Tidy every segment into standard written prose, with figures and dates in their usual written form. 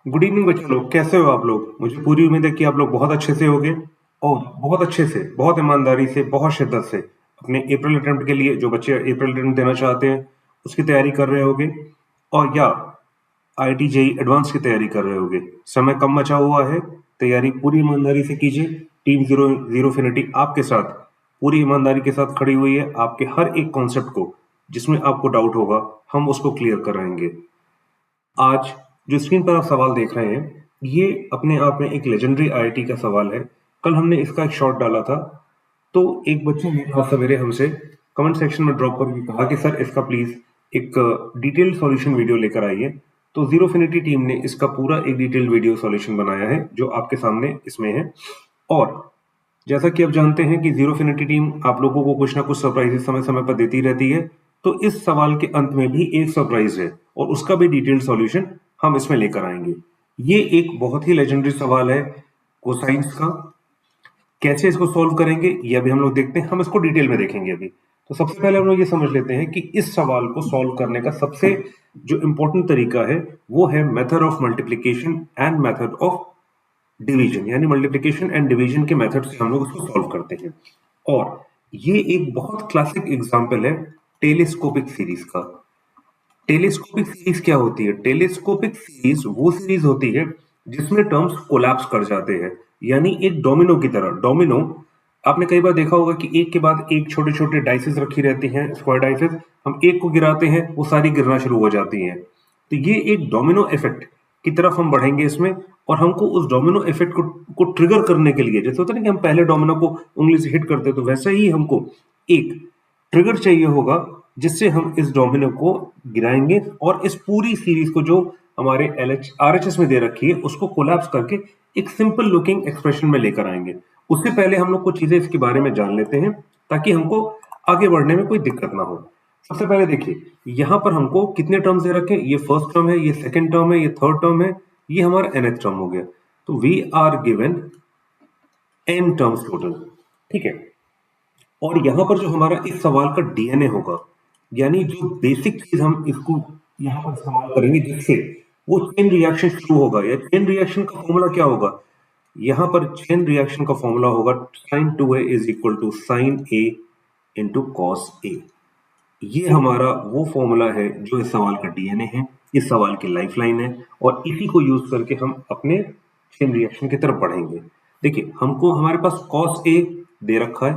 Good evening बच्चे लोग, कैसे हो आप लोग? मुझे पूरी उम्मीद है कि आप लोग बहुत अच्छे से होगे और बहुत अच्छे से, बहुत ईमानदारी से, बहुत शिद्दत से अपने अप्रैल अटेम्प्ट के लिए, जो बच्चे अप्रैल अटेम्प्ट देना चाहते हैं उसकी तैयारी कर रहे होगे, और या आईआईटी जेईई एडवांस की तैयारी कर रहे होगे। समय कम बचा हुआ है, तैयारी पूरी ईमानदारी से कीजिए। टीम जीरोफिनिटी आपके साथ पूरी ईमानदारी के साथ खड़ी हुई है। आपके हर एक कॉन्सेप्ट को, जिसमें आपको डाउट होगा, हम उसको क्लियर कराएंगे। आज जो स्क्रीन पर आप सवाल देख रहे हैं, ये अपने आप में एक लेजेंडरी आईआईटी का सवाल है। कल हमने इसका एक शॉट डाला था, तो एक बच्चे ने आज सवेरे हमसे कमेंट सेक्शन में ड्रॉप करके कहा कि सर इसका प्लीज एक डिटेल्ड सॉल्यूशन वीडियो लेकर आइए। तो जीरोफिनिटी टीम ने इसका पूरा एक डिटेल्ड वीडियो सॉल्यूशन बनाया है, जो आपके सामने इसमें है। और जैसा कि आप जानते हैं कि जीरोफिनिटी टीम आप लोगों को कुछ ना कुछ सरप्राइजेस समय समय पर देती रहती है, तो इस सवाल के अंत में भी एक सरप्राइज है और उसका भी डिटेल्ड सॉल्यूशन हम इसमें लेकर आएंगे। ये एक बहुत ही लेजेंडरी सवाल है कोसाइंस का। कैसे इसको सॉल्व करेंगे ये अभी हम लोग देखते हैं, हम इसको डिटेल में देखेंगे अभी। तो सबसे पहले हम लोग ये समझ लेते हैं कि इस सवाल को सॉल्व करने का सबसे जो इंपॉर्टेंट तरीका है वो है method of multiplication and method of division, यानी मल्टीप्लिकेशन एंड डिवीजन के मेथड से हम लोग उसको सॉल्व करते हैं। और ये एक बहुत क्लासिक एग्जांपल है टेलीस्कोपिक सीरीज का। टेलीस्कोपिक सीरीज क्या होती है? टेलीस्कोपिक सीरीज वो सीरीज होती है जिसमें टर्म्स कोलैप्स कर जाते हैं, यानी एक डोमिनो की तरह। डोमिनो आपने कई बार देखा होगा कि एक के बाद एक छोटे छोटे डाइसेस रखी रहती हैं, स्क्वायर डाइसेस। हम एक को गिराते हैं, वो सारी गिरना शुरू हो जाती हैं। तो ये एक डोमिनो इफेक्ट की तरफ हम बढ़ेंगे इसमें। और हमको उस डोमिनो इफेक्ट को ट्रिगर करने के लिए, जैसे होता है ना कि हम पहले डोमिनो को उंगली से हिट करते हैं, तो वैसे ही हमको एक ट्रिगर चाहिए होगा जिससे हम इस डोमिनो को गिराएंगे और इस पूरी सीरीज को, जो हमारे आरएचएस में दे रखी है, उसको कोलैप्स करके एक सिंपल लुकिंग एक्सप्रेशन में लेकर आएंगे। उससे पहले हम लोग कुछ चीजें इसके बारे में जान लेते हैं ताकि हमको आगे बढ़ने में कोई दिक्कत ना हो। सबसे पहले देखिए, यहां पर हमको कितने टर्म्स दे रखे हैं। ये फर्स्ट टर्म है, ये सेकंड टर्म है, ये थर्ड टर्म है, ये हमारा nth टर्म हो गया। तो we are given n terms total, ठीक है। और यहां पर जो हमारा इस सवाल का डीएनए होगा, यानी जो बेसिक चीज हम इसको यहां पर इस्तेमाल करेंगे जिससे वो चेन रिएक्शन शुरू होगा, या चेन रिएक्शन का फॉर्मूला क्या होगा? यहां पर चेन रिएक्शन का फॉर्मूला होगा sin 2a is equal to sin a into cos a। ये हमारा वो फॉर्मूला है जो इस सवाल का डीएनए है, इस सवाल की लाइफलाइन है, और इसी को यूज करके हम अपने चेन रिएक्शन की तरफ बढ़ेंगे। देखिए, हमको हमारे पास cos a दे रखा है,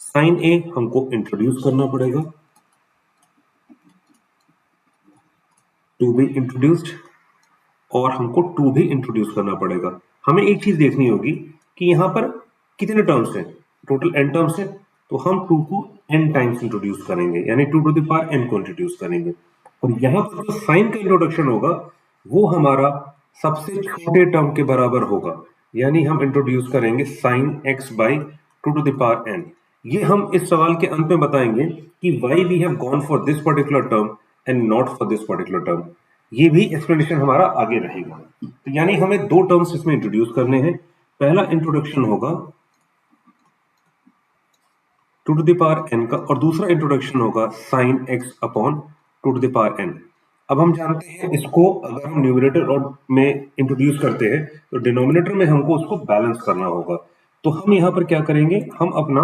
sin a हमको इंट्रोड्यूस करना पड़ेगा, टू बी इंट्रोड्यूस्ड, और हमको टू भी इंट्रोड्यूस करना पड़ेगा। हमें एक चीज देखनी होगी कि यहाँ पर कितने टर्म्स हैं, टोटल n टर्म्स हैं, तो हम टू को n टाइम्स इंट्रोड्यूस करेंगे, यानी two to the power n को इंट्रोड्यूस करेंगे। और यहाँ पर जो साइन का इंट्रोडक्शन होगा वो हमारा सबसे छोटे टर्म के बराबर होगा, यानी हम इंट्रोड्यूस करेंगे sine x by two to the power n। ये हम इस सवाल के अंत में बताएंगे कि why we have gone for this particular term and not for this particular term. ये भी एक्सप्लेनेशन हमारा आगे रहेगा। तो यानी हमें दो टर्म्स इसमें इंट्रोड्यूस करने हैं। पहला इंट्रोडक्शन होगा two to the power n का, और दूसरा इंट्रोडक्शन होगा sine x upon two to the power n। अब हम जानते हैं इसको अगर हम न्यूमरेटर और में इंट्रोड्यूस करते हैं तो डिनोमिनेटर में हमको उसको बैलेंस करना होगा। तो हम यहाँ पर क्या करेंगे, हम अपना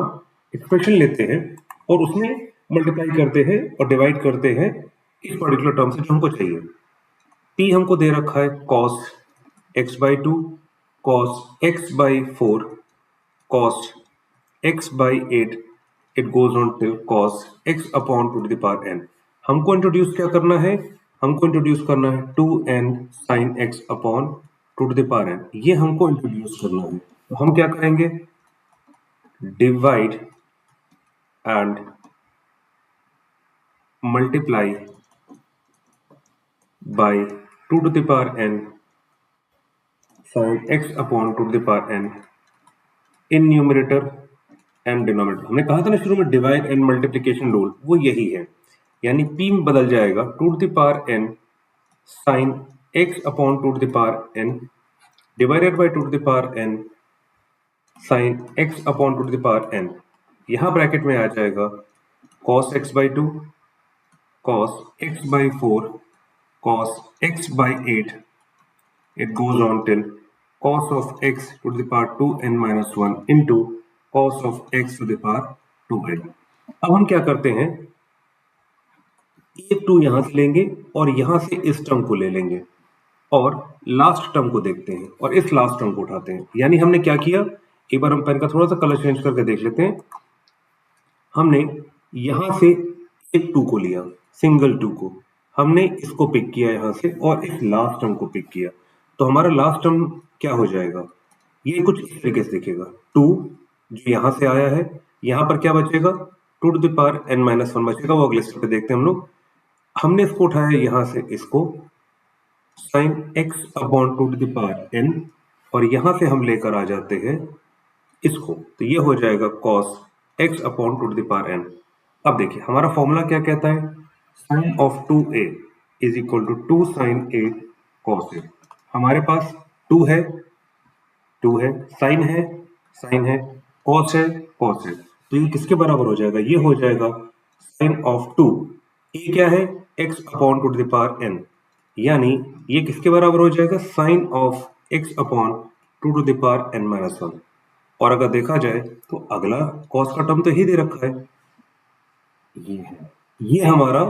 एक्सप्रेशन लेते हैं और उसमें मल्टीप्लाई करते हैं और डिवाइड करते हैं इस पर्टिकुलर टर्म से जो हमको चाहिए। p हमको दे रखा है cos x by two, cos x by four, cos x by eight, it goes on till cos x upon to the power n। हमको इंट्रोड्यूस क्या करना है? हमको इंट्रोड्यूस करना है 2n sin x upon to the power n। ये हमको introduce करना है। तो हम क्या करेंगे? Divide and multiply by two to the power n sin x upon to the power n in numerator and denominator. हमने कहा था ना शुरू में, डिवाइड एंड मल्टीप्लिकेशन रूल, वो यही है। यानी p में बदल जाएगा two to the power n sin x upon two to the power n divided by two to the power n sin x upon two to the power n। यहां bracket में आ जाएगा cos x by two, cos x by four, cos x by eight, it goes on till cos of x to the power 2n minus 1 into cos of x to the power 2n। अब हम क्या करते हैं, एक 2 यहां से लेंगे और यहां से इस टर्म को ले लेंगे और लास्ट टर्म को देखते हैं और इस लास्ट टर्म को उठाते हैं। यानी हमने क्या किया, एक बार हम पेन का थोड़ा सा कलर चेंज करके देख लेते हैं। हमने यहां से एक 2 को लिया, सिंगल 2 को हमने इसको पिक किया यहां से और इस लास्ट टर्म को पिक किया, तो हमारा लास्ट टर्म क्या हो जाएगा, ये कुछ इस तरीके से दिखेगा। 2 जो यहां से आया है, यहां पर क्या बचेगा, 2 to the power n minus 1 बचेगा, वो अगले स्टेप पे देखते हैं हम लोग। हमने इसको उठाया यहां से इसको sine x upon 2 to the power n और यहां से हम लेकर आ जाते हैं इसको, तो ये हो जाएगा cos x upon 2 to the power n। अब देखिए हमारा फॉर्मूला क्या कहता है, sine of 2a is equal to 2 sine a cos a। हमारे पास 2 है, 2 है, साइन है, साइन है, cos है, cos है, तो ये किसके बराबर हो जाएगा, ये हो जाएगा साइन ऑफ 2, ये क्या है, x upon 2 to the power n, यानी ये किसके बराबर हो जाएगा, sine of x upon 2 to the power n minus 1। और अगर देखा जाए तो अगला cos का टर्म तो ही दे रखा है, ये है, ये हमारा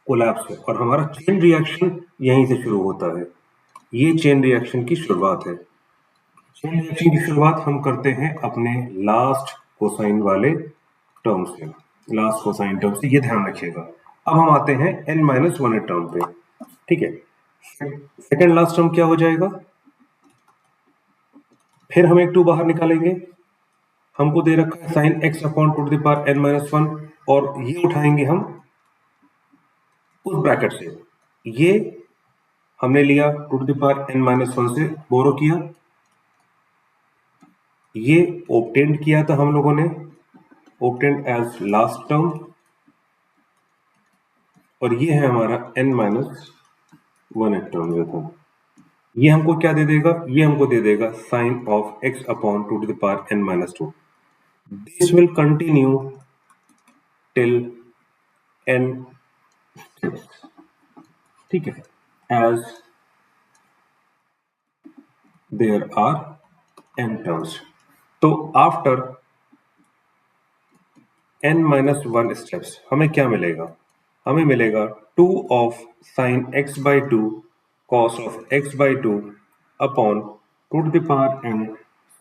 कोलैप्स है और हमारा चेन रिएक्शन यहीं से शुरू होता है। ये चेन रिएक्शन की शुरुआत है। चेन रिएक्शन की शुरुआत हम करते हैं अपने लास्ट कोसाइन वाले टर्म से, लास्ट कोसाइन टर्म से, ये ध्यान रखिएगा। अब हम आते हैं n माइनस 1 टर्म पे, ठीक है। सेकेंड लास्ट टर्म क्या हो जाएगा, फिर हम एक 2 बाहर निकालेंगे, हमको दे रखा है sine x upon 2 to the power n minus 1 और ये उठाएंगे हम उस ब्रैकेट से, ये हमने लिया 2 to the power n minus 1 से बोरो किया, ये ऑब्टेंड किया था हम लोगों ने, ऑब्टेंड एज लास्ट टर्म, और ये है हमारा n माइनस 1 टर्म जो था, ये हमको क्या दे देगा, ये हमको दे देगा sine of x upon 2 to the power n minus 2। This will continue till n, ठीक है, as there are n terms. तो आफ्टर n माइनस 1 स्टेप्स हमें क्या मिलेगा, हमें मिलेगा 2 of sine x by 2 cos of x by 2 upon 2 to the power n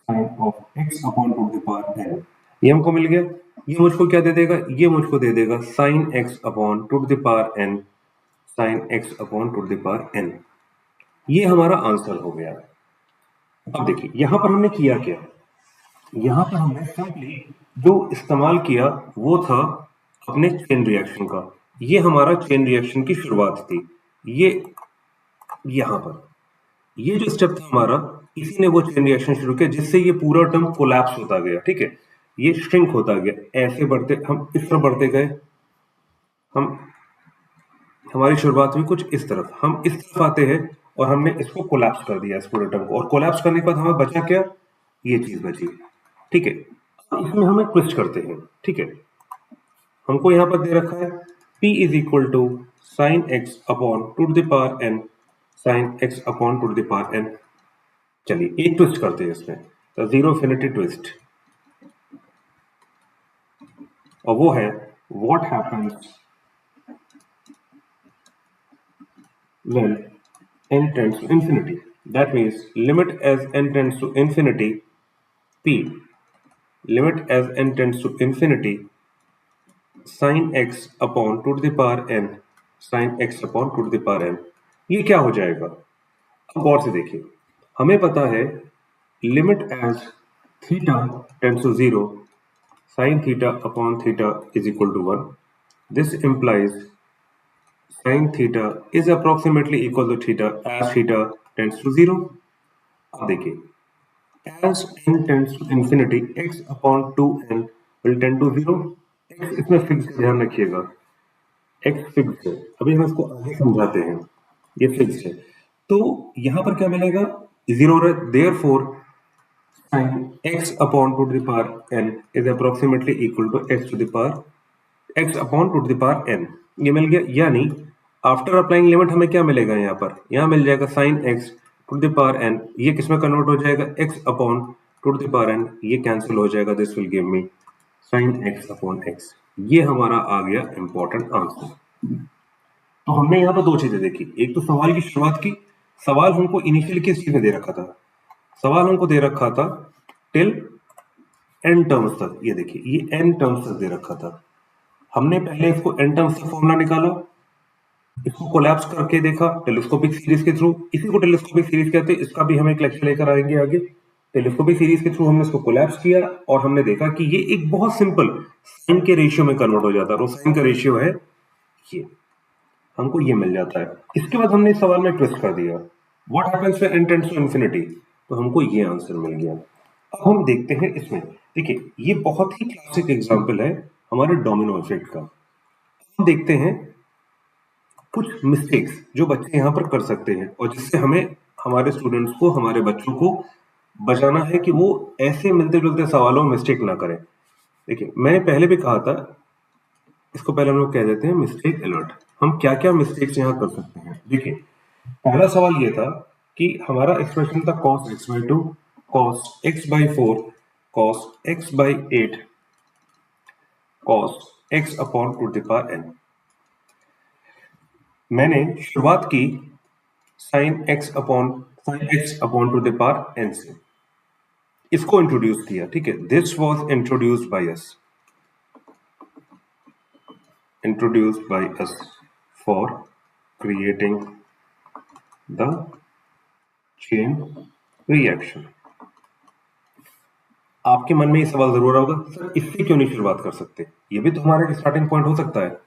sine of x upon 2 to the power n, ये हमको मिल गया। ये मुझको क्या दे देगा, ये मुझको दे देगा sine x upon 2 to the power n sine x upon 2 to the power n। ये हमारा आंसर हो गया। अब देखिए यहां पर हमने किया क्या, यहां पर हमने सिंपली जो इस्तेमाल किया वो था अपने चेन रिएक्शन का, ये हमारा चेन रिएक्शन की शुरुआत थी। ये यहां पर ये जो स्टेप था हमारा, इसी ने वो चेन रिएक्शन शुरू किया जिससे ये पूरा टर्म कोलैप्स होता गया, ठीक है, ये श्रिंक होता गया, ऐसे बढ़ते हम इस तरफ बढ़ते गए, हम हमारी शुरुआत हुई कुछ इस तरफ, हम इस तरफ आते हैं और हमने इसको कोलैप्स कर दिया इस पूरे टर्म को, और कोलैप्स करने के बाद हमें बचा क्या, ये चीज बची, ठीक है। इसमें हमें ट्विस्ट करते हैं, ठीक है, हमको यहां पर दे रखा है p is equal to sine x upon 2 to the power n sine x upon 2 to the power n। चलिए एक ट्विस्ट करते हैं इसमें, तो जीरो इन्फिनिटी ट्विस्ट, और वो है what happens when n tends to infinity, that means limit as n tends to infinity p, limit as n tends to infinity sin x upon 2 to the power n sin x upon 2 to the power n। ये क्या हो जाएगा, अब गौर से देखिए, हमें पता है limit as theta tends to 0 sin theta upon theta is equal to 1, this implies sin theta is approximately equal to theta as theta tends to 0। अब देखिए as n tends to infinity x upon 2n will tend to 0, x इसमें fix, ध्यान रखिएगा x fix है, अभी हम इसको आगे समझाते हैं, ये फिक्स है, तो यहां पर क्या मिलेगा, 0 है, therefore sin x upon 2 to the power n is approximately equal to x to the power x upon 2 to the power n, ये मिल गया। यानी आफ्टर अप्लाइंग लिमिट हमें क्या मिलेगा, यहाँ पर यहाँ मिल जाएगा sine x to the power n, ये किस में कन्वर्ट हो जाएगा, x upon to the power n, ये कैंसिल हो जाएगा, this will give me sin x upon x। ये हमारा आ गया इंपॉर्टेंट आंसर। तो हमने यहाँ पर दो चीजें देखी, एक तो सवाल की शुरुआत की, सवाल हमको इनिशियली किस चीज में दे रखा था, सवाल हमको दे रखा था टिल n टर्म्स तक, ये देखिए ये n टर्म्स तक दे रखा था। हमने पहले इसको n टर्म्स का फॉर्मूला निकाला, इसको कोलैप्स करके देखा टेलीस्कोपिक सीरीज के थ्रू, इसी को टेलीस्कोपिक सीरीज कहते हैं, इसका भी हम एक लेक्चर लेकर आएंगे आगे। टेलीस्कोपिक सीरीज के थ्रू हमने इसको कोलैप्स किया और हमने देखा कि ये एक बहुत सिंपल साइन के रेशियो में कन्वर्ट हो जाता है, और साइन का रेशियो है ये, हमको ये मिल जाता है। इसके बाद हमने इस सवाल में ट्विस्ट कर दिया, what happens when n tends to infinity, तो हमको ये आंसर मिल गया। अब हम देखते हैं इसमें, देखिए ये बहुत ही क्लासिक एग्जांपल है हमारे डोमिनो इफेक्ट का। हम देखते हैं कुछ मिस्टेक्स जो बच्चे यहाँ पर कर सकते हैं, और जिससे हमें हमारे स्टूडेंट्स को, हमारे बच्चों को बचाना है कि वो ऐसे मिलते जुलते सवालों में मिस्टेक ना करें। देखिए मैंने पहले भी कहा था, इसको पहले हम लोग कह देते हैं मिस्टेक अलर्ट। हम क्या क्या मिस्टेक्स यहाँ कर सकते हैं, देखिए पहला सवाल ये था कि हमारा एक्सप्रेशन था cos x by 2, cos x by 4, cos x by 8, cos x upon to the power n। मैंने शुरुआत की sin x upon to the power n से, इसको इंट्रोड्यूस किया, ठीक है, this was introduced by us for creating the chain reaction. आपके मन में ये सवाल जरूर होगा, सर इससे क्यों नहीं शुरुआत कर सकते, ये भी तो हमारा स्टार्टिंग पॉइंट हो सकता है।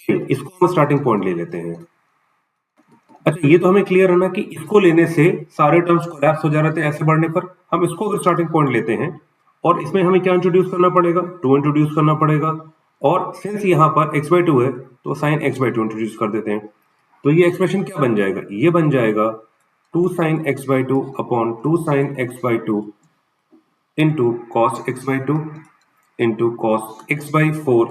इसको हम स्टार्टिंग पॉइंट ले लेते हैं। अच्छा ये तो हमें क्लियर है ना कि इसको लेने से सारे टर्म्स कोलैप्स हो जा रहे थे, ऐसे बढ़ने पर हम इसको अगर स्टार्टिंग पॉइंट लेते हैं, और इसमें हमें क्या इंट्रोड्यूस करना पड़ेगा, 2 इंट्रोड्यूस करना पड़ेगा, और सिंस यहाँ पर x by 2 है तो sin x by 2 इंट्रोड्यूस कर देते हैं। तो ये एक्सप्रेशन क्या बन जाएगा, ये बन जाएगा 2 sin x by 2 upon 2 sin x by 2 into cos x by 2 into cos x by 4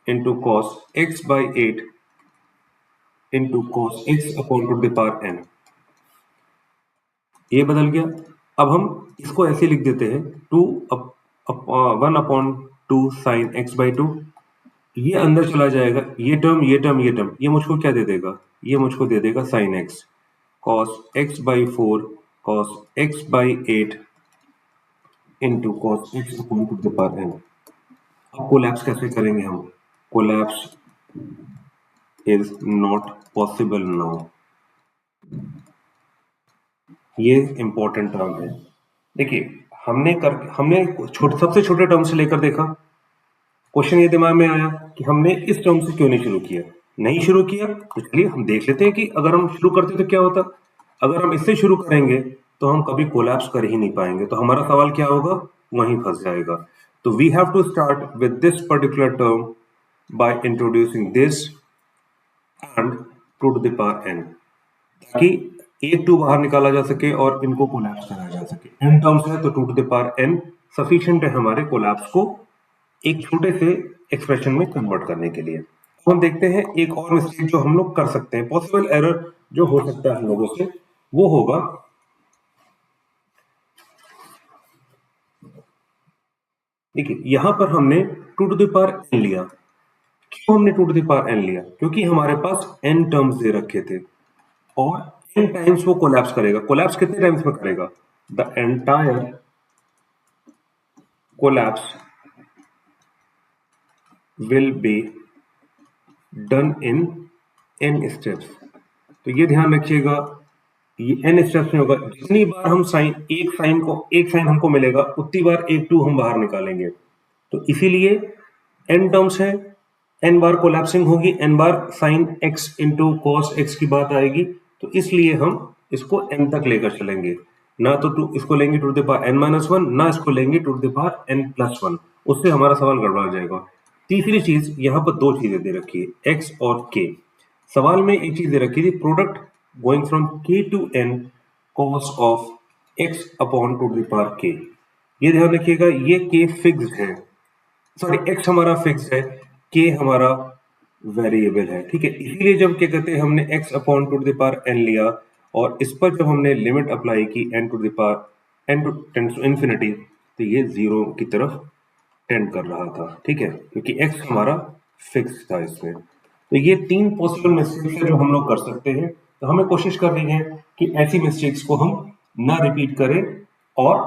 into cos x by 8 into cos x upon to the power n। ये बदल गया। अब हम इसको ऐसे लिख देते हैं 1 अपॉन 2 sin x by 2, ये अंदर चला जाएगा, ये टर्म ये टर्म ये टर्म, ये मुझको क्या दे देगा, ये मुझको दे देगा sin x, cos x by 4 cos x by 8 into cos x upon to the power n। अब कोलैप्स कैसे करेंगे हम, collapse is not possible now, ये इंपॉर्टेंट टर्म है। देखिए हमने सबसे छोटे टर्म से लेकर देखा, क्वेश्चन ये दिमाग में आया कि हमने इस टर्म से क्यों नहीं शुरू किया, नहीं शुरू किया तो चलिए हम देख लेते हैं कि अगर हम शुरू करते तो क्या होता। अगर हम इससे शुरू करेंगे तो हम कभी कोलैप्स कर ही नहीं पाएंगे, तो हमारा सवाल क्या होगा, वहीं फंस जाएगा। तो we have to start with this particular term by introducing this and to the power n, ताकि 1 2 बाहर निकाला जा सके और इनको कोलैप्स करा जा सके। n टर्म्स है तो to the power n sufficient है हमारे कोलैप्स को एक छोटे से एक्सप्रेशन में कन्वर्ट करने के लिए। तो हम देखते हैं एक और मिस्टेक जो हम लोग कर सकते हैं, पॉसिबल एरर जो हो सकता है हम लोगों से, वो होगा देखिए यहां पर हमने टू द पावर n लिया। क्यों हमने टू द पावर n लिया, क्योंकि हमारे पास n टर्म्स दे रखे थे और n टाइम्स वो कोलैप्स करेगा। कोलैप्स कितने टाइम्स में करेगा, the entire collapse will be done in n steps। तो ये ध्यान रखिएगा, ये n स्टेप्स में होगा। जितनी बार हम एक साइन हमको मिलेगा उतनी बार 1 2 हम बाहर निकालेंगे। तो इसीलिए n टर्म्स है, n बार कोलैप्सिंग होगी, n बार sin x into cos x की बात आएगी, तो इसलिए हम इसको n तक लेकर चलेंगे, ना तो इसको लेंगे टू द पावर n-1, ना इसको लेंगे टू द पावर n+1, उससे हमारा सवाल गड़बड़ा जाएगा। तीसरी चीज, यहाँ पर दो चीजें दे रखी है, x और k। सवाल में एक चीज दे रखी थी, product going from k to n cos of x upon to the power k। ये ध्यान रखिएगा, ये k फिक्स्ड है, सॉरी x हमारा फिक्स है, k हमारा वेरिएबल है, ठीक है। इसीलिए जब क्या कहते हैं हमने x upon to the power n लिया और इस पर जब हमने लिमिट अप्लाई की n to the power n two tends to infinity, तो ये 0 की तरफ टेंड कर रहा था, ठीक है, क्योंकि x हमारा फिक्स था इसमें। तो ये 3 पॉसिबल मिस्टेक्स है जो हम लोग कर सकते हैं। तो हमें कोशिश करनी है कि ऐसी मिस्टेक्स को हम ना रिपीट करें और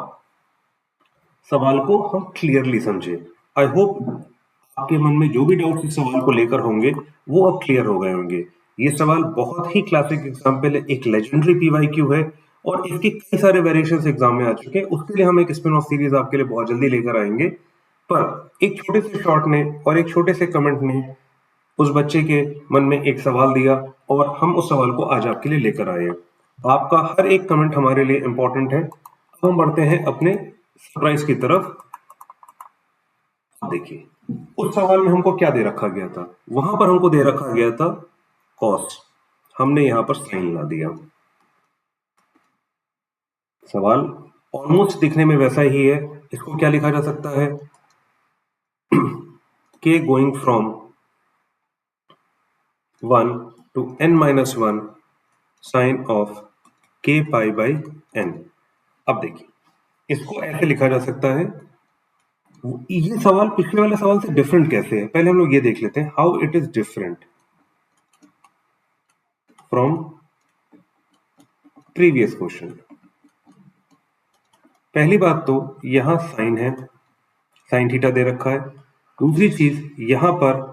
सवाल को हम क्लियरली समझें। आई होप आपके मन में जो भी डाउट्स इस सवाल को लेकर होंगे वो अब क्लियर हो गए होंगे। ये सवाल बहुत ही क्लासिक एग्जाम्पल है, एक लेजेंडरी पीवाईक्यू है और इसके कई सारे वेरिएशंस एग्जाम में आ चुके हैं। उसके लिए हम एक स्पिन ऑफ सीरीज आपके लिए बहुत जल्दी लेकर आएंगे। पर एक छोटे से शॉट ने और एक छोटे से कमेंट ने उस बच्चे के मन में एक सवाल दिया और हम उस सवाल को आज आपके लिए लेकर आए हैं। आपका हर एक कमेंट हमारे लिए इंपॉर्टेंट है। अब हम बढ़ते हैं अपने सरप्राइज की तरफ। देखिए, उस सवाल में हमको क्या दे रखा गया था? वहां पर हमको दे रखा गया था कॉस, हमने यहां पर साइन ला दिया। सवाल ऑलमोस्ट दिखने में वैसा ही है। इसको क्या लिखा जा सकता है? k going from 1 to n-1 sine of k pi by n। अब देखिए, इसको ऐसे लिखा जा सकता है। ये सवाल पिछले वाले सवाल से डिफरेंट कैसे है, पहले हम लोग ये देख लेते हैं how it is different from previous question. पहली बात तो यहां साइन है, साइन थीटा दे रखा है। दूसरी चीज यहां पर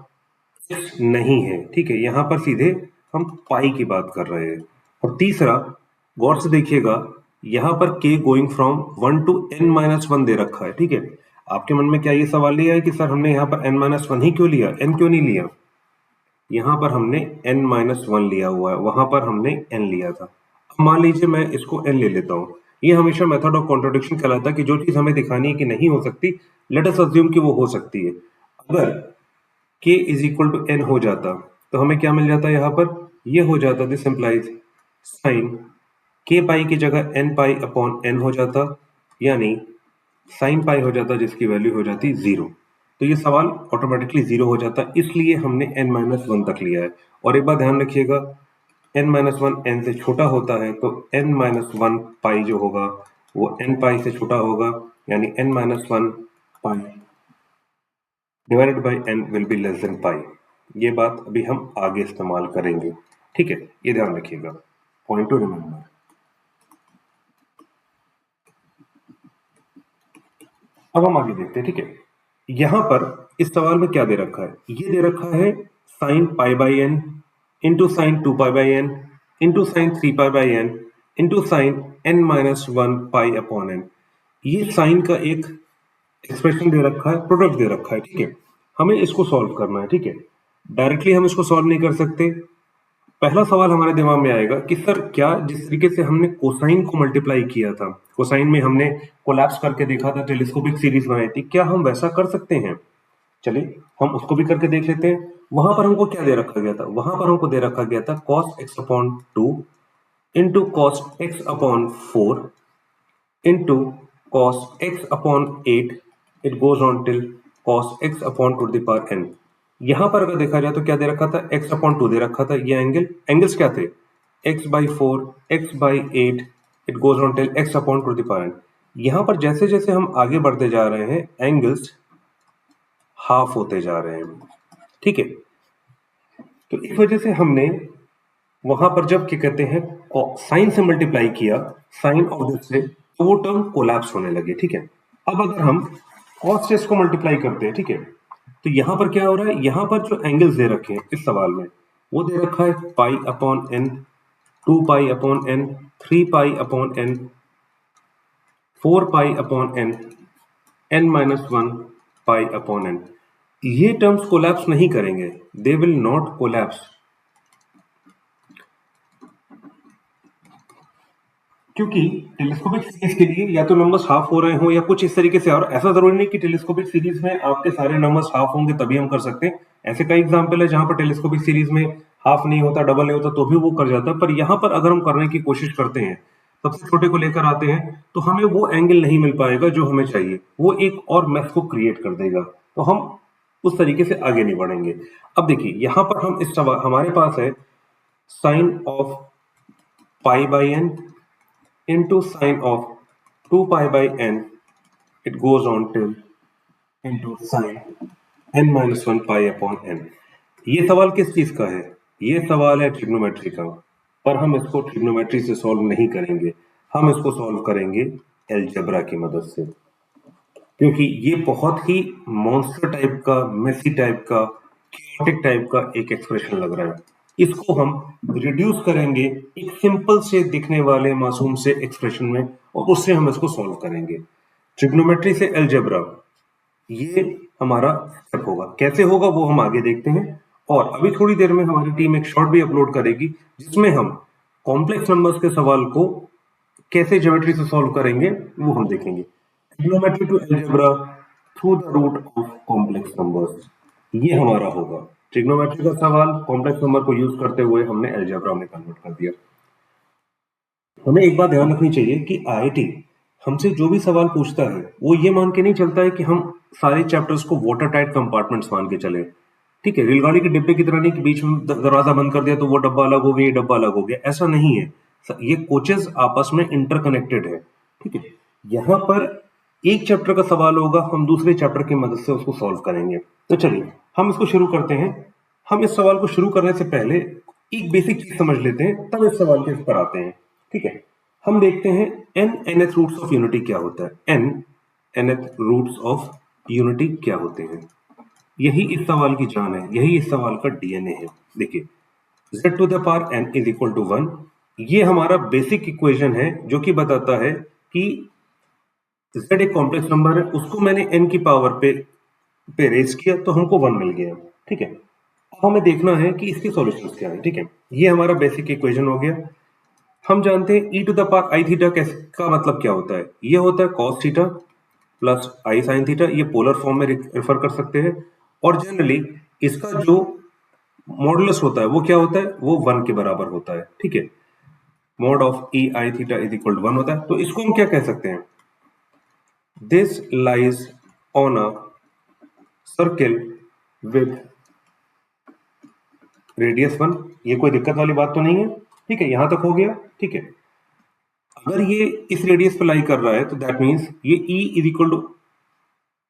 नहीं है, ठीक है, यहां पर सीधे हम पाई की बात कर रहे हैं। और तीसरा, गौर से देखिएगा, यहां पर k going from 1 to n-1 दे रखा है, ठीक है। आपके मन में क्या ये सवाल नहीं आया कि सर हमने यहाँ पर n-1 ही क्यों लिया, n क्यों नहीं लिया? यहाँ पर हमने n-1 लिया हुआ है, वहां पर हमने n लिया था। अब मान लीजिए मैं इसको n ले लेता हूँ। ये हमेशा मेथड ऑफ कॉन्ट्रोडिक्शन कहलाता है कि जो चीज हमें दिखानी है कि नहीं हो सकती, लेट अस अज्यूम कि वो हो सकती है। अगर k is equal to n हो जाता तो हमें क्या मिल जाता? यहाँ पर ये हो जाता, दिस इंप्लाइज साइन k पाई की जगह n पाई अपॉन n हो जाता, यानी साइन पाई हो जाता जिसकी वैल्यू हो जाती 0। तो ये सवाल ऑटोमेटिकली 0 हो जाता, इसलिए हमने n-1 तक लिया है। और एक बात ध्यान रखिएगा, n-1 n से छोटा होता है तो n-1 पाई जो होगा वो n पाई से छोटा होगा, यानी n-1 pi divided by n will be less than pi. ये बात अभी हम आगे इस्तेमाल करेंगे, ठीक है, ये ध्यान रखिएगा, पॉइंट टू रिमेंबर। अब हम आगे देखते हैं, ठीक है। यहां पर इस सवाल में क्या दे रखा है? ये दे रखा है sine pi by n into sine 2 pi by n into sine 3 pi by n into sine n-1 pi upon n. ये साइन का एक एक्सप्रेशन दे रखा है, प्रोडक्ट दे रखा है, ठीक है। हमें इसको सॉल्व करना है, ठीक है। डायरेक्टली हम इसको सॉल्व नहीं कर सकते। पहला सवाल हमारे दिमाग में आएगा कि सर क्या जिस तरीके से हमने कोसाइन को मल्टीप्लाई किया था, कोसाइन में हमने कोलैप्स करके देखा था, टेलीस्कोपिक सीरीज बनाई थी, क्या हम वैसा कर सकते हैं? चलिए हम उसको भी करके देख लेते हैं। वहां पर हमको क्या दे रखा गया था? वहां पर हमको दे रखा गया था cos x upon 2 into cos x upon 4 into cos x upon 8, it goes on till cos x upon to the power n। यहां पर अगर देखा जाए तो क्या दे रखा था? x अपॉन 2 दे रखा था। ये एंगल्स क्या थे? x by 4, x by 8, it goes on till x upon to the power n। यहां पर जैसे जैसे हम आगे बढ़ते जा रहे हैं, एंगल्स हाफ होते जा रहे हैं, ठीक है। तो इस वजह से हमने वहां पर जब क्या कहते हैं साइन से मल्टीप्लाई किया, साइन ऑफ दिस से, तो वो टर्म कोलैप्स होने लगे, ठीक है। अब अगर हम कॉस से इसको मल्टीप्लाई करते हैं, ठीक है, तो यहां पर क्या हो रहा है? यहां पर जो एंगल्स दे रखे हैं इस सवाल में, वो दे रखा है pi upon n, 2 pi upon n, 3 pi upon n, 4 pi upon n, n-1 pi upon n. ये टर्म्स कोलैप्स नहीं करेंगे, दे विल नॉट कोलैप्स, क्योंकि टेलीस्कोपिक सीरीज के लिए या तो नंबर्स हाफ हो रहे हो या कुछ इस तरीके से। और ऐसा जरूरी नहीं कि टेलीस्कोपिक सीरीज में आपके सारे नंबर्स हाफ होंगे तभी हम कर सकते हैं। ऐसे कई एग्जांपल है जहां पर टेलीस्कोपिक सीरीज में हाफ नहीं होता, डबल नहीं होता, तो भी वो कर जाता है। पर यहां पर अगर हम करने की कोशिश करते हैं, सबसे छोटे को लेकर आते हैं, तो हमें वो एंगल नहीं मिल पाएगा जो हमें चाहिए, वो एक और मैथ को क्रिएट कर देगा, तो हम उस तरीके से आगे नहीं बढ़ेंगे। अब देखिए, यहां पर हम इस सवाल, हमारे पास है sine of pi by n into sine of 2 pi by n, it goes on till into sine n minus 1 pi upon n। ये सवाल किस चीज का है? ये सवाल है ट्रिग्नोमेट्री का, पर हम इसको ट्रिग्नोमेट्री से सॉल्व नहीं करेंगे, हम इसको सॉल्व करेंगे अलजेब्रा की मदद से, क्योंकि ये बहुत ही मॉन्स्टर टाइप का, मेसी टाइप का, क्योटिक टाइप का एक एक्सप्रेशन लग रहा है। इसको हम रिड्यूस करेंगे एक सिंपल से दिखने वाले मासूम से एक्सप्रेशन में, और उससे हम इसको सॉल्व करेंगे। ट्रिग्नोमेट्री से अलजेब्रा, ये हमारा स्टेप होगा। कैसे होगा वो हम आगे देखते हैं, और अभी थोड़ी देर में हमारी टीम एक शॉर्ट भी अपलोड करेगी जिसमें हम कॉम्प्लेक्स नंबर्स के सवाल को कैसे ज्योमेट्री से सॉल्व करेंगे वो हम देखेंगे। Trigonometry to algebra through the root of complex numbers, ये हमारा होगा। ट्रिग्नोमेट्री का सवाल कॉम्प्लेक्स नंबर को यूज करते हुए हमने अलजेब्रा में कन्वर्ट कर दिया। हमें एक बात ध्यान रखनी चाहिए कि आईआईटी हमसे जो भी सवाल पूछता है वो ये मान के नहीं चलता है कि हम सारे चैप्टर्स को वाटर टाइट कंपार्टमेंट्स मान के चले। ठीक है, रेलगाड़ी के डिब्बे की तरह नहीं कि बीच में दरवाजा बंद कर दिया तो वो डब्बा अलग हो गया, ये डब्बा अलग हो गया, ऐसा नहीं है। ये कोचेस आपस में इंटरकनेक्टेड है। ठीक है, यहाँ पर एक चैप्टर का सवाल होगा, हम दूसरे चैप्टर की मदद से उसको सॉल्व करेंगे। तो चलिए हम इसको शुरू करते हैं। हम इस सवाल को शुरू करने से पहले एक बेसिक चीज समझ लेते हैं, तब इस सवाल के पर आते हैं। ठीक है, हम देखते हैं n nth roots of unity क्या होता है। n nth roots of unity क्या होते हैं, यही इस सवाल की जान है, यही इस सवाल का डीएनए है। देखिए, z to the power n is equal to 1, ये हमारा बेसिक इक्वेशन है जो कि बताता है कि z एक कॉम्प्लेक्स नंबर है, उसको मैंने n की पावर पे रेज किया तो हमको 1 मिल गया। ठीक है, अब हमें देखना है कि इसके सॉल्यूशंस क्या है। ठीक है, ये हमारा बेसिक इक्वेशन हो गया। हम जानते हैं e to the power i theta का मतलब क्या होता है, ये होता है cos theta plus i sine theta, ये पोलर फॉर्म में रेफर कर सकते हैं। और जनरली इसका जो मॉडुलस होता है वो क्या होता है, वो 1 के बराबर होता है। ठीक है, mod of e i theta is equal to 1 होता है। तो इसको हम क्या कह सकते हैं, this lies on a circle with radius 1। ये कोई दिक्कत वाली बात तो नहीं है। ठीक है, यहां तक हो गया। ठीक है, अगर ये इस रेडियस पे लाई कर रहा है तो दैट मींस ये e is equal to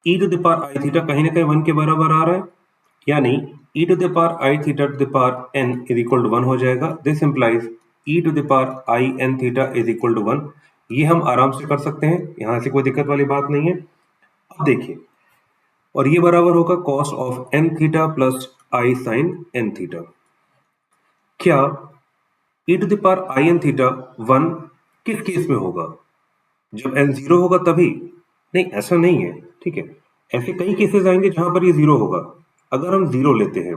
e to the power i theta कहीं ना कहीं 1 के बराबर आ रहा है, यानी e to the power i theta to the power n is equal to 1 हो जाएगा। This implies e to the power i n theta is equal to 1। ये हम आराम से कर सकते हैं, यहां से कोई दिक्कत वाली बात नहीं है। अब देखिए, और ये बराबर होगा cos of n theta plus i sine n theta. क्या e to the power i n theta 1 किस केस में होगा, जब n 0 होगा तभी? नहीं, ऐसा नहीं है। ठीक है, ऐसे कई केसेस आएंगे जहां पर ये 0 होगा। अगर हम 0 लेते हैं,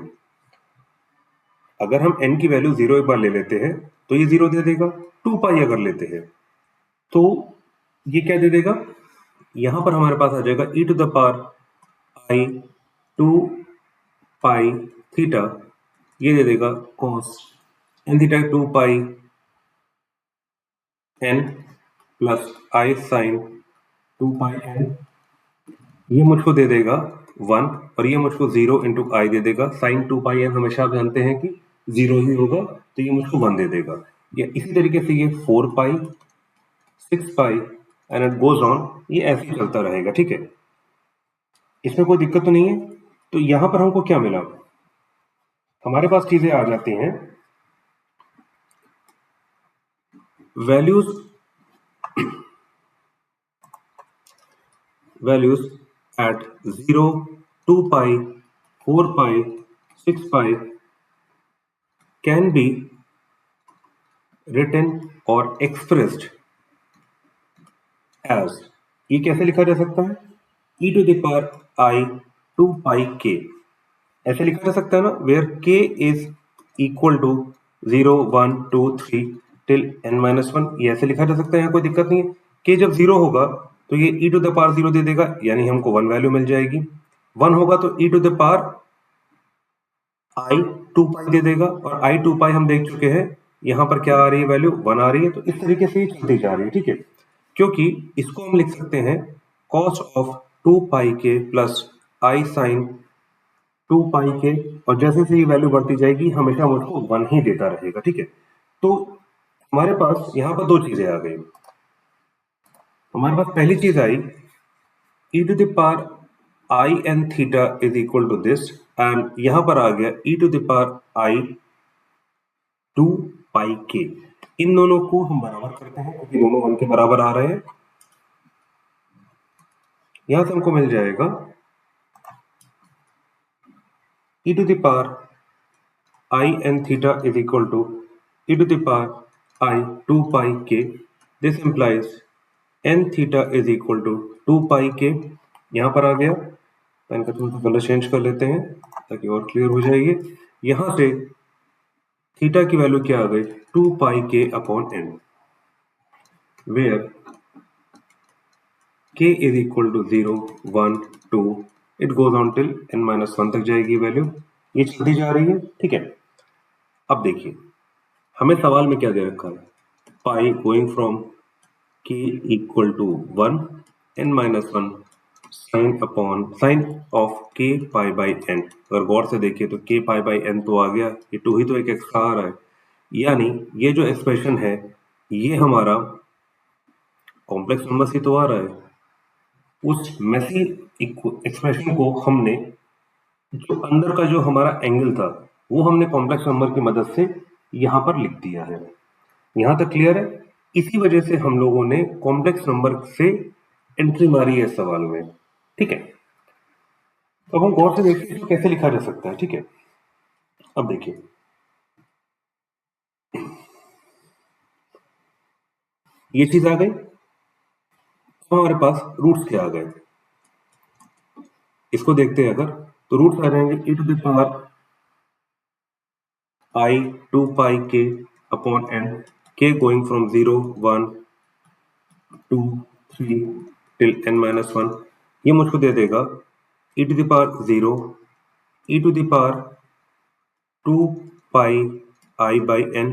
अगर हम n की वैल्यू 0 एक बार ले लेते हैं तो ये 0 दे देगा। 2 पाई अगर लेते हैं तो ये क्या दे देगा, यहां पर हमारे पास आ जाएगा e to the power i 2 pi theta, ये दे देगा cos n theta 2 pi n plus i sine 2 pi n, ये मुझको दे देगा 1, और ये मुझको 0 इंटू आई दे देगा। साइन 2 पाई n हमेशा आप जानते हैं कि 0 ही होगा, तो ये मुझको 1 दे देगा। या इसी तरीके से ये 4 पाई 6 पाई एंड इट गोज ऑन, ये ऐसे ही चलता रहेगा। ठीक है, इसमें कोई दिक्कत तो नहीं है। तो यहां पर हमको क्या मिला, हमारे पास चीजें आ जाती हैं, values at 0, 2 pi, 4 pi, 6 pi can be written or expressed as, ये कैसे लिखा जा सकता है, e to the power I 2 pi k, ऐसे लिखा जा सकता है ना, where k is equal to 0, 1, 2, 3 till n minus 1, ये ऐसे लिखा जा सकता है, यहाँ कोई दिक्कत नहीं है। k जब 0 होगा तो ये e टू द पावर 0 दे देगा, यानी हमको 1 वैल्यू मिल जाएगी। 1 होगा तो e to the power i 2 pi दे देगा, और i 2 पाई हम देख चुके हैं, यहां पर क्या आ रही है, वैल्यू 1 आ रही है। तो इस तरीके से ये चलती जा रही है। ठीक है, क्योंकि इसको हम लिख सकते हैं cos ऑफ 2 पाई के प्लस आई साइन 2 पाई के, और जैसे से ये वैल्यू बढ़ती जाएगी हमेशा मुझको 1 ही देता रहेगा। ठीक है, तो हमारे पास यहाँ पर दो चीजें आ गई। हमारे पास पहली चीज आई e to the power I n theta is equal to this, and यहां पर आ गया e to the power I 2 pi k। इन दोनों को हम बराबर करते हैं क्योंकि दोनों 1 के बराबर आ रहे हैं। यहां से हमको मिल जाएगा e to the power I n theta is equal to e to the power I 2 pi k। This implies n theta is equal to 2 pi k। यहां पर आ गया, पेन का थोड़ा सा कलर चेंज कर लेते हैं ताकि और क्लियर हो जाएगी। यहां से थीटा की वैल्यू क्या आ गई 2 pi k upon n, where k is equal to 0 1 2 it goes on till n-1 तक जाएगी वैल्यू। ये चलती जा रही है, ठीक है। अब देखिए हमें सवाल में क्या दे रखा है, pi going from k equal to 1 n-1 sine of k pi by n। अगर गौर से देखिए तो k पाई बाई n तो आ गया, ये 2 ही तो एक एक्स्ट्रा आ रहा है, यानी ये जो एक्सप्रेशन है ये हमारा कॉम्प्लेक्स नंबर ही तो आ रहा है। उस मेसी एक्सप्रेशन को हमने जो अंदर का जो हमारा एंगल था वो हमने कॉम्प्लेक्स नंबर की मदद से यहां पर लिख दिया है। यहां तक क्लियर है। इसी वजह से हम लोगों ने कॉम्प्लेक्स नंबर से एंट्री मारी है इस सवाल में, ठीक है। अब हम गौर से देखिए इसको कैसे लिखा जा सकता है, ठीक है। अब देखिए ये चीज आ गई, हमारे पास रूट्स क्या आ गए, इसको देखते हैं। अगर तो रूट्स आ जाएंगे e to the power I 2 pi k upon n, k going from 0 1 2 3 till n-1। ये मुझको दे देगा e to the power 0 e to the power 2 pi I by n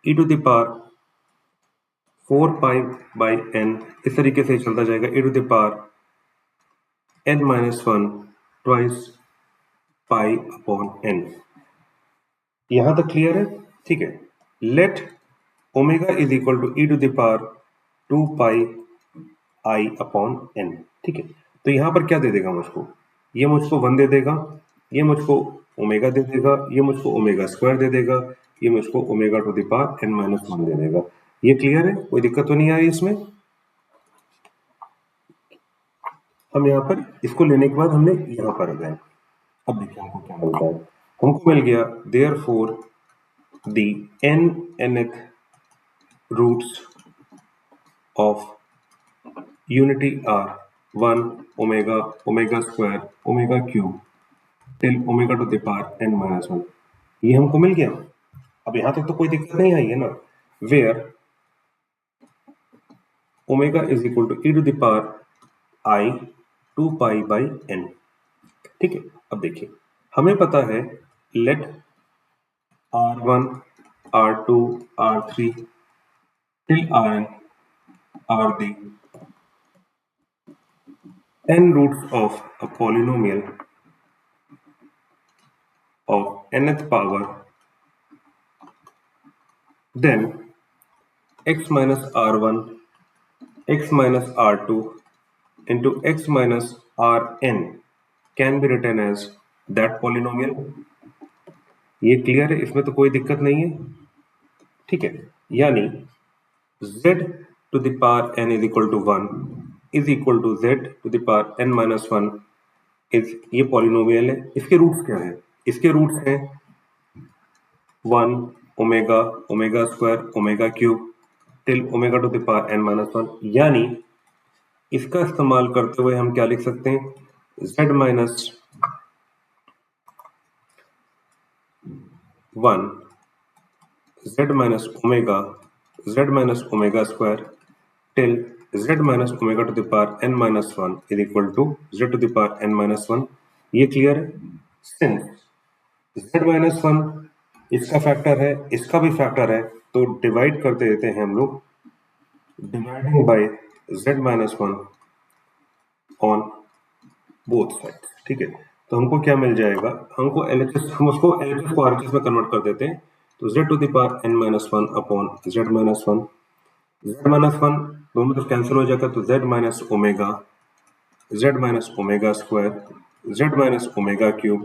e to the power 4 pi by n। इस तरीके से चलता जाएगा e to the power n-1 twice pi upon n। यहां तक क्लियर है, ठीक है। Let omega is equal to e to the power 2 pi I upon n, ठीक है। तो यहां पर क्या दे देगा मुझको, ये मुझको 1 दे देगा, ये मुझको ओमेगा दे देगा, ये मुझको ओमेगा स्क्वायर दे देगा, ये मुझको omega to the power n-1 दे देगा। ये क्लियर है, कोई दिक्कत तो नहीं आई इसमें। हम यहाँ पर इसको लेने के बाद हमने यहाँ पर गए। अब देखिए हमको क्या मिलता है, हमको मिल गया therefore the nth roots of unity are 1 omega omega square omega cube till omega to the power n-1। ये हमको मिल गया। अब यहां तक तो कोई दिक्कत नहीं आई है ना, where omega is equal to e to the power I 2 pi by n, ठीक है। अब देखिए हमें पता है let r1 r2 r3 till rn are the n roots of a polynomial of nth power, then x minus r1 x minus r2 into x minus rn can be written as that polynomial। ये clear है, इसमें तो कोई दिक्कत नहीं है, ठीक है। यानी z to the power n is equal to 1 is equal to z to the power n-1 is, ये पॉलिनोमियल है। इसके रूट्स क्या है, इसके रूट्स हैं 1 omega omega square omega cube till omega to the power n-1। यानी इसका इस्तेमाल करते हुए हम क्या लिख सकते हैं, z minus 1 z minus omega square till z minus omega to the power n-1 is equal to z to the power n-1। ये क्लियर है। सिंस z-1 इसका फैक्टर है, इसका भी फैक्टर है, तो डिवाइड करते देते हैं हम लोग, dividing by z-1 on both side, ठीक है। तो हमको क्या मिल जाएगा, हमको LHS, हम उसको LHS को RHS में कन्वर्ट कर देते हैं, तो z to the power n minus one upon z minus one, z minus one दोनों तरफ कैंसिल हो जाएगा तो z minus omega square z minus omega cube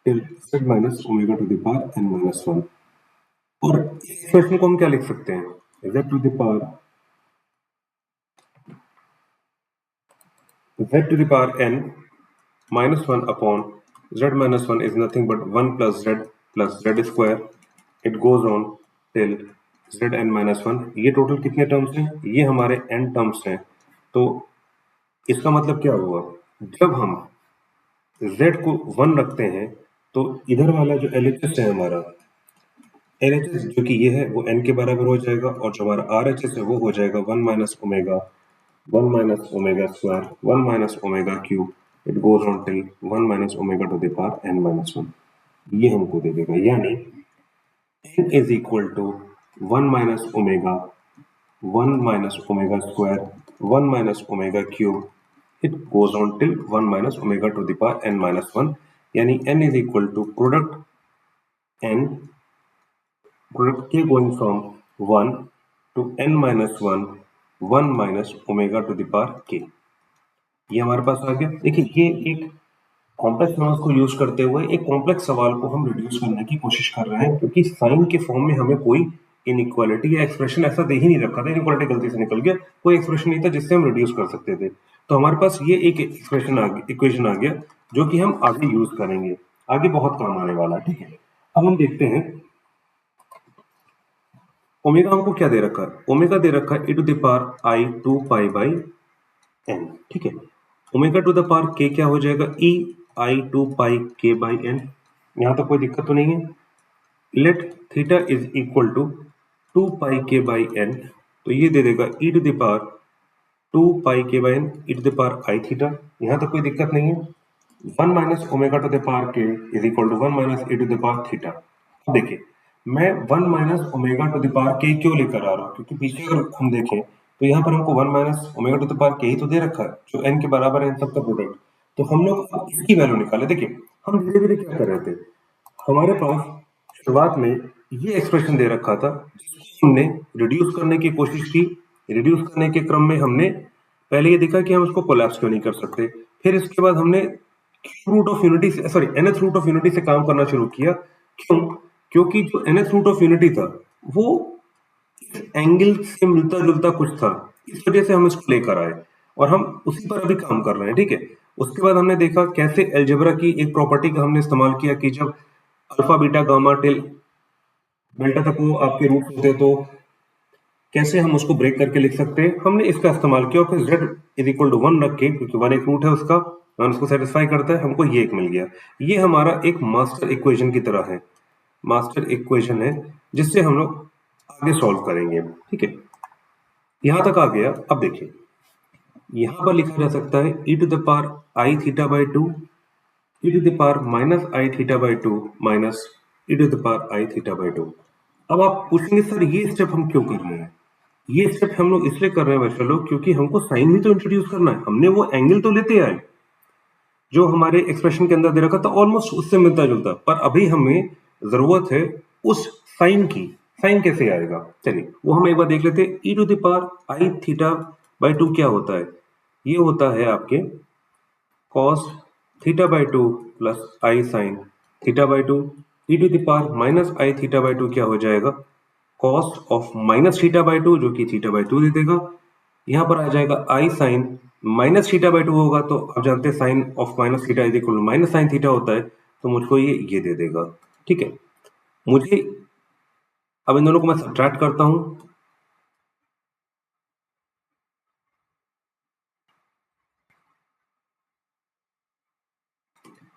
till z minus omega to the power n minus one. और इस expression को हम क्या लिख सकते हैं, z to the power n minus 1 upon z minus 1 is nothing but 1 plus z square. It goes on till zn minus 1। ये total कितने टर्म्स हैं, ये हमारे n टर्म्स हैं। तो इसका मतलब क्या हुआ, जब हम z को 1 रखते हैं तो इधर वाला जो LHS है हमारा LHS जो कि ये है वो n के बराबर हो जाएगा, और जो हमारा RHS है वो हो जाएगा 1 minus omega square 1 minus omega cube. It goes on till 1 minus omega to the power n minus 1। ये हमको दे देगा, यानी n is equal to 1 minus omega square 1 minus omega cube. It goes on till 1 minus omega to the power n minus 1, यानी n is equal to product k going from 1 to n minus 1 1 minus omega to the power k। ये हमारे पास आ गया। देखिए ये एक complex numbers को use करते हुए एक कॉम्प्लेक्स सवाल को हम रिड्यूस करने की कोशिश कर रहे हैं, क्योंकि साइन के फॉर्म में हमें कोई इनइक्वालिटी या एक्सप्रेशन ऐसा दे ही नहीं रखा था, इनइक्वालिटी गलती से निकल गया, कोई एक्सप्रेशन नहीं था जिससे हम रिड्यूस कर सकते थे। तो हमारे पास ये एक इक्वेशन आ गया जो कि हम आगे यूज करेंगे, आगे बहुत काम आने वाला है। ठीक है, अब हम देखते हैं ओमेगा हमको क्या दे रखा है, ओमेगा दे रखा है e to the power i 2 pi by n। ठीक है, omega to the power k क्या हो जाएगा, e i 2 pi k by n। यहां तक कोई दिक्कत तो नहीं है। Let theta is equal to 2 pi k by n, तो ये दे देगा e to the power 2 pi k by n e to the power i theta. यहां तक कोई दिक्कत नहीं है। 1 minus omega to the power k is equal to 1 minus e to the power theta. अब देखिए मैं 1 minus omega to the power k क्यों लेकर आ रहा हूँ, क्योंकि पीछे अगर हम देखें तो यहाँ पर हमको 1 minus omega to the power k ही तो दे रखा है, जो n के बराबर है इन सबका प्रोडक्ट। तो हम लोग अब इसकी वैल्यू निकाले। देखिए हम धीरे धीरे क्या कर रहे थे, हमारे पास शुरुआत में ये एक्सप्रेशन दे रखा था जिसको हमने रिड्यूस करने की कोशिश की। रिड्यूस करने के क्रम में हमने पहले ये देखा कि हम इसको कोलैप्स क्यों नहीं कर सकते, फिर इसके बाद हमने रूट ऑफ यूनिटी से nth रूट ऑफ यूनिटी से काम करना शुरू किया। क्यों, क्योंकि जो nth रूट ऑफ यूनिटी था वो इस एंगल से मिलता जुलता कुछ था, इस वजह से हम इसको लेकर आए और हम उसी पर अभी काम कर रहे हैं। ठीक है, उसके बाद हमने देखा कैसे अलजेब्रा की एक प्रॉपर्टी का हमने इस्तेमाल किया कि जब alpha beta gamma till delta तक वो आपके रूट होते तो कैसे हम उसको ब्रेक करके लिख सकते हैं। हमने इसका इस्तेमाल किया और फिर z इज इक्वल टू 1 रख के, क्योंकि 1 एक रूट है उसका, 1 उसको सेटिस्फाई करता है, हमको ये एक मिल गया। ये हमारा एक मास्टर इक्वेशन की तरह है, मास्टर इक्वेशन है जिससे हम लोग आगे सॉल्व करेंगे। ठीक है, यहां तक आ गया। अब देखिए यहां पर लिखा जा सकता है e to the power i theta by 2 e to the power minus i theta by 2 minus e to the power i theta by 2। अब आप पूछेंगे सर ये स्टेप हम क्यों कर रहे हैं, ये स्टेप हम लोग इसलिए कर रहे हैं बच्चों लोग क्योंकि हमको साइन भी तो इंट्रोड्यूस करना है। हमने वो एंगल तो लेते आए जो हमारे एक्सप्रेशन के अंदर दे रखा था, ऑलमोस्ट उससे मिलता जुलता, पर अभी हमें जरूरत है उस साइन की। साइन कैसे आएगा, चलिए वो हम एक बार देख लेते हैं। e to the power i theta by 2 क्या होता है, ये होता है आपके cos theta by 2 plus i sine theta by 2। e to the power minus i theta by 2 क्या हो जाएगा, cos of minus theta by 2 जो कि थीटा बाई 2 दे देगा। यहाँ पर आ जाएगा i sine minus theta by 2 होगा, तो आप जानते हैं sine of minus theta is equal minus sine theta होता है, तो मुझको ये दे देगा। ठीक है, मुझे अब इन दोनों को मैं सब्ट्रैक्ट करता हूं,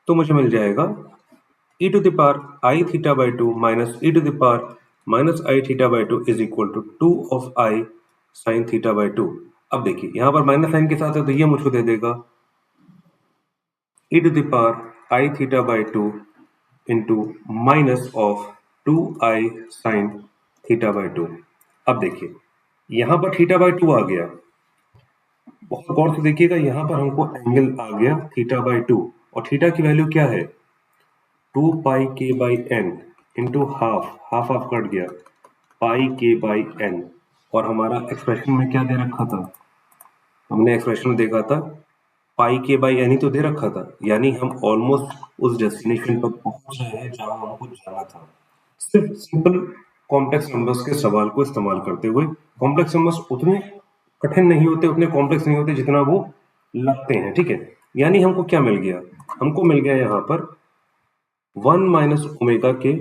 तो मुझे मिल जाएगा e to the power i theta by 2 minus e to the power minus i theta by 2 is equal to 2 of i sine theta by 2। अब देखिए यहाँ पर माइनस साइन के साथ है तो ये मुझको दे देगा e to the power i theta by 2 into minus of 2i sine theta by 2। अब देखिए यहाँ पर थीटा बाई 2 आ गया, बहुत गौर से देखिएगा, यहाँ पर हमको एंगल आ गया थीटा बाई 2 और थीटा की वैल्यू क्या है 2 pi k by n। Into half cut गया, पाई के बाई एन। और हमारा एक्सप्रेशन में क्या दे रखा था, हमने एक्सप्रेशन में देखा था पाई के बाई एन ही तो दे रखा था, यानी हम ऑलमोस्ट उस डेस्टिनेशन पर पहुंच रहे हैं जहां हमको जाना था। सिर्फ सिंपल कॉम्प्लेक्स नंबर्स के सवाल को इस्तेमाल करते हुए। कॉम्प्लेक्स नंबर्स उतने कठिन नहीं होते, उतने कॉम्प्लेक्स नहीं होते जितना वो लगते हैं, ठीक है। यानी हमको क्या मिल गया, हमको मिल गया यहाँ पर 1 माइनस ओमेगा के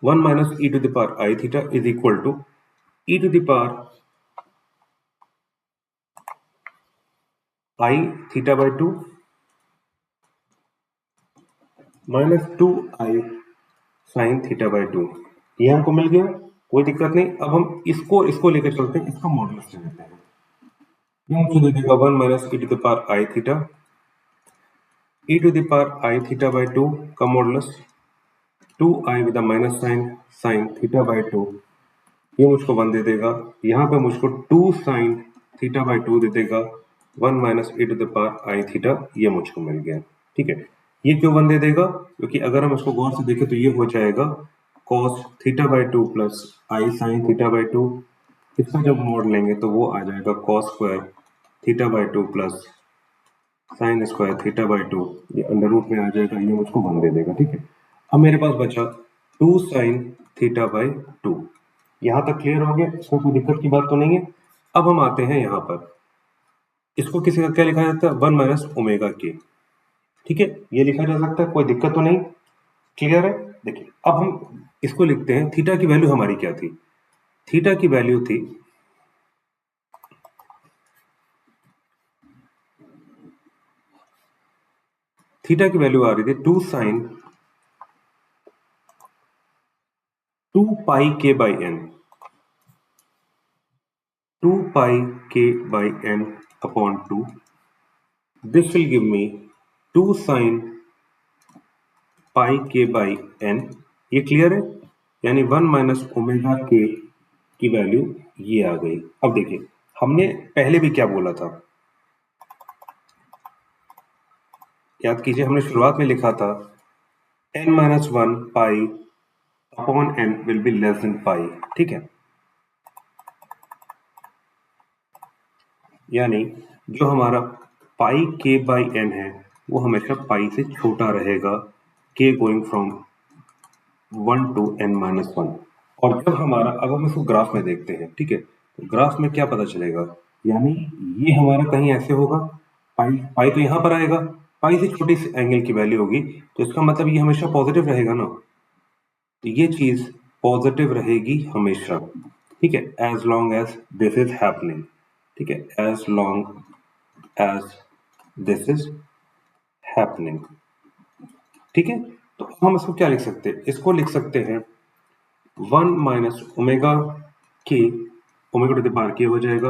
1 minus e to the power i theta is equal to e to the power i theta by 2 minus 2 i sine theta by 2। ये हमको मिल गया, कोई दिक्कत नहीं। अब हम इसको लेकर चलते हैं, इसका मॉडुलस ले लेते हैं। ये हमको दे देगा 1 minus e to the power i theta, e to the power i theta by 2 का modulus 2i with minus sine theta by 2। ये मुझको 1 दे देगा, यहाँ पे मुझको 2 साइन थीटा बाई 2 दे देगा 1 minus e to the power i theta. ये मुझको मिल गया, ठीक है। ये क्यों 1 दे देगा, क्योंकि अगर हम इसको गौर से देखें तो ये हो जाएगा cos theta by 2 plus i sine theta by 2। इसका जब मोड लेंगे तो वो आ जाएगा cos square theta by 2 plus sine square theta by 2। ये अंडर रूट में आ जाएगा, ये मुझको 1 दे देगा, ठीक है। अब मेरे पास बचा 2 साइन थीटा बाई 2। यहां तक क्लियर हो गया, इसमें कोई दिक्कत की बात तो नहीं है। अब हम आते हैं यहाँ पर, इसको किसी का क्या लिखा जाता है, 1 माइनस ओमेगा के, ठीक है। ये लिखा जा सकता है, कोई दिक्कत तो नहीं, क्लियर है। देखिए अब हम इसको लिखते हैं, थीटा की वैल्यू हमारी क्या थी, थीटा की वैल्यू थी थीटा की वैल्यू आ रही थी 2 साइन 2 पाई के by N, 2 pi k by n upon 2. This will give me 2 sin pi k by n। ये क्लियर है, यानी 1 माइनस ओमेगा के की वैल्यू ये आ गई। अब देखिए हमने पहले भी क्या बोला था, याद कीजिए, हमने शुरुआत में लिखा था n minus 1 pi upon n will be less than pi, ठीक है। यानी जो हमारा पाई के बाई एन है वो हमेशा पाई से छोटा रहेगा, k going from 1 to n minus 1। और जब हमारा, अब हम इसको ग्राफ में देखते हैं, ठीक है, तो ग्राफ में क्या पता चलेगा, यानी ये हमारा कहीं ऐसे होगा, पाई पाई तो यहाँ पर आएगा, पाई से छोटी एंगल की वैल्यू होगी, तो इसका मतलब ये हमेशा पॉजिटिव रहेगा ना, तो ये चीज पॉजिटिव रहेगी हमेशा, ठीक है, as long as this is happening, ठीक है, as long as this is happening, ठीक है। तो हम इसको क्या लिख सकते हैं, इसको लिख सकते हैं 1 माइनस ओमेगा के, ओमेगा टू द पावर के हो जाएगा,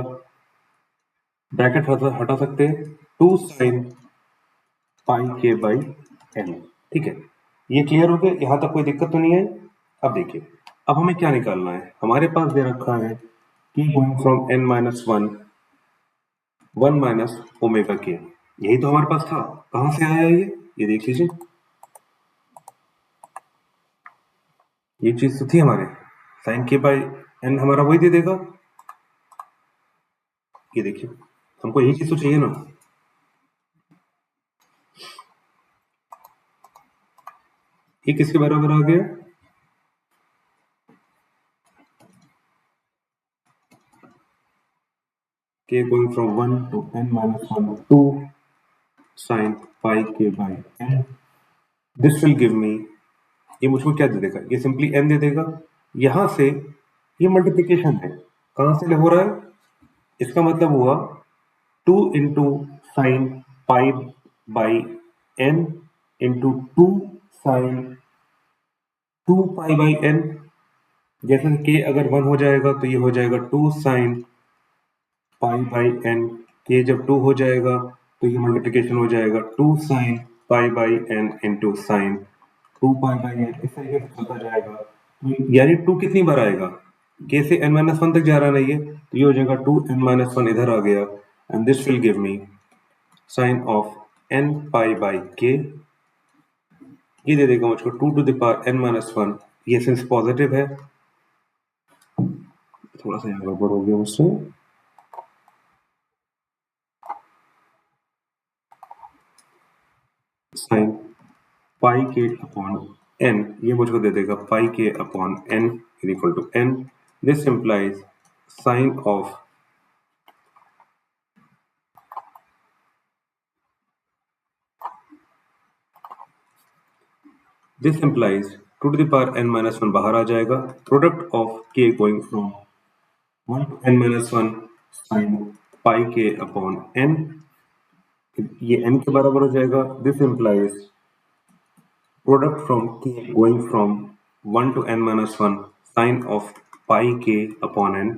ब्रैकेट हटा सकते हैं, 2 साइन पाई के बाई एन, ठीक है। ये क्लियर हो गया, यहां तक कोई दिक्कत तो नहीं है। अब देखिए अब हमें क्या निकालना है, हमारे पास दे रखा है कि going from n minus 1 minus omega के, यही तो हमारे पास था। कहां से आया ये देख लीजिए, ये चीज तो थी हमारे, साइन के बाई एन हमारा वही दे देगा। ये देखिए हमको यही चीज तो चाहिए ना, ये किसके बराबर आ गया, k going from 1 to n minus 1 2 sin pi k by n। This will give मी, ये मुझको क्या दे देगा, ये सिंपली n दे देगा। यहां से ये मल्टीप्लीकेशन है, कहां से हो रहा है, इसका मतलब हुआ 2 into sine pi by n into 2 sine 2 pi by n। जैसे k अगर 1 हो जाएगा तो ये हो जाएगा 2 साइन पाई बाई n, के जब 2 हो जाएगा तो ये मल्टीप्लिकेशन हो जाएगा 2 sign pi by n into sine 2 pi by n, इस तरीके से चलता जाएगा। तो यानी 2 कितनी बार आएगा, k से n माइनस 1 तक जा रहा नहीं है, तो ये हो जाएगा 2 n माइनस 1 इधर आ गया, and this will give me sine of n pi by k। ये दे देगा मुझको 2 to the power n minus 1। ये सिंस पॉजिटिव है, थोड़ा सा यहाँ गड़बड़ हो गया मुझसे, साइन पाई के अपॉन n, ये मुझको दे देगा पाई के upon n is equal to n। This implies sine of this implies 2 to the power n minus 1 बाहर आ जाएगा, product of k going from 1 to n minus 1 sine pi के अपॉन n, ये n के बराबर हो जाएगा। This implies product from k going from 1 to n minus 1 sine of pi के अपॉन n।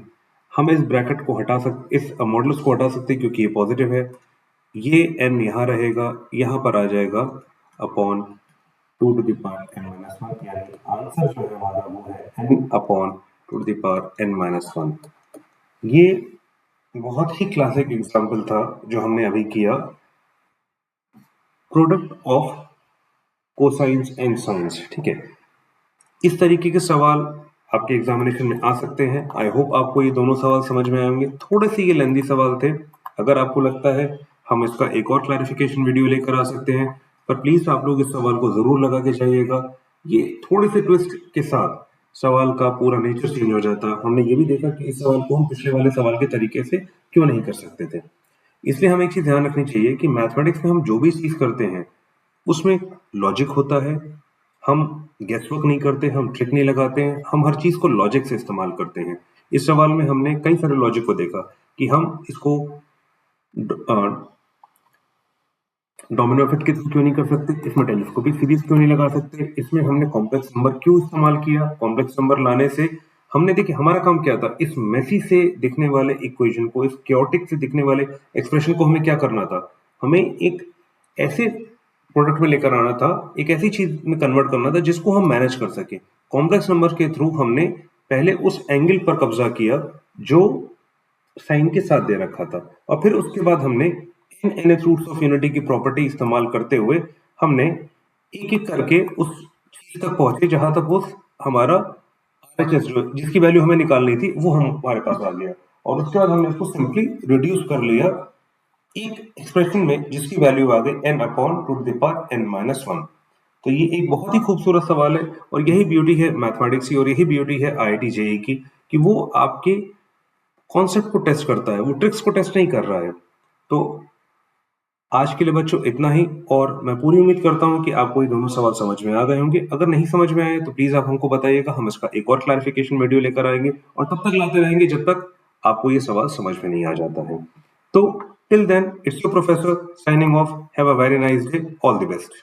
हम इस ब्रैकेट को हटा सकते, इस मॉडुलस को हटा सकते हैं क्योंकि ये पॉजिटिव है। ये n यहाँ रहेगा, यहाँ पर आ जाएगा upon 2 to the power n minus 1, यानी आंसर जो है हमारा वो है n upon 2 to the power n minus 1। ये बहुत ही क्लासिक एग्जाम्पल था जो हमने अभी किया, product of cosines and science. ठीक है, इस तरीके के सवाल आपके एग्जामिनेशन में आ सकते हैं। आई होप आपको ये दोनों सवाल समझ में आएंगे। थोड़े से ये लेंदी सवाल थे, अगर आपको लगता है हम इसका एक और क्लैरिफिकेशन वीडियो लेकर आ सकते हैं, पर प्लीज आप लोग इस सवाल को जरूर लगा के जाइएगा। ये थोड़े से ट्विस्ट के साथ सवाल का पूरा नेचर चेंज हो जाता। हमने ये भी देखा कि इस सवाल को हम पिछले वाले सवाल के तरीके से क्यों नहीं कर सकते थे। इसलिए हमें एक चीज ध्यान रखनी चाहिए कि मैथमेटिक्स में हम जो भी चीज करते हैं उसमें लॉजिक होता है। हम गेसवर्क नहीं करते, हम ट्रिक नहीं लगाते हैं, हम हर चीज को लॉजिक से इस्तेमाल करते हैं। इस सवाल में हमने कई सारे लॉजिक को देखा कि हम इसको डोमिनो इफेक्ट के थ्रू क्यों नहीं कर सकते, इसमें टेलीस्कोपिक सीरीज क्यों नहीं लगा सकते, इसमें हमने कॉम्प्लेक्स नंबर क्यों इस्तेमाल किया। कॉम्प्लेक्स नंबर लाने से हमने देखिए हमारा काम क्या था, इस मेसी से दिखने वाले इक्वेशन को, इस क्योटिक से दिखने वाले एक्सप्रेशन को हमें क्या करना था, हमें एक ऐसे प्रोडक्ट में लेकर आना था, एक ऐसी चीज में कन्वर्ट करना था जिसको हम मैनेज कर सके। कॉम्प्लेक्स नंबर के थ्रू हमने पहले उस एंगल पर कब्जा किया जो साइन के साथ दे रखा था, और फिर उसके बाद हमने nth रूट्स ऑफ यूनिटी की प्रॉपर्टी इस्तेमाल करते हुए हमने एक एक करके उस चीज तक पहुंचे जहां तक वो हमारा RHS जो जिसकी वैल्यू हमें निकालनी थी वो हमारे पास आ गया, और उसके बाद हमने उसको सिंपली रिड्यूस कर लिया एक एक्सप्रेशन में जिसकी वैल्यू आ गई n upon 2 to the power n minus 1। तो ये एक बहुत ही खूबसूरत सवाल है, और यही ब्यूटी है मैथमेटिक्स की, और यही ब्यूटी है IIT JEE की, कि वो आपके कॉन्सेप्ट को टेस्ट करता है, वो ट्रिक्स को टेस्ट नहीं कर रहा है। तो आज के लिए बच्चों इतना ही, और मैं पूरी उम्मीद करता हूं कि आपको ये दोनों सवाल समझ में आ गए होंगे। अगर नहीं समझ में आए तो प्लीज आप हमको बताइएगा, हम इसका एक और क्लैरिफिकेशन वीडियो लेकर आएंगे, और तब तक लाते रहेंगे जब तक आपको ये सवाल समझ में नहीं आ जाता है। तो till then, it's your professor signing off. Have a very nice day, all the best.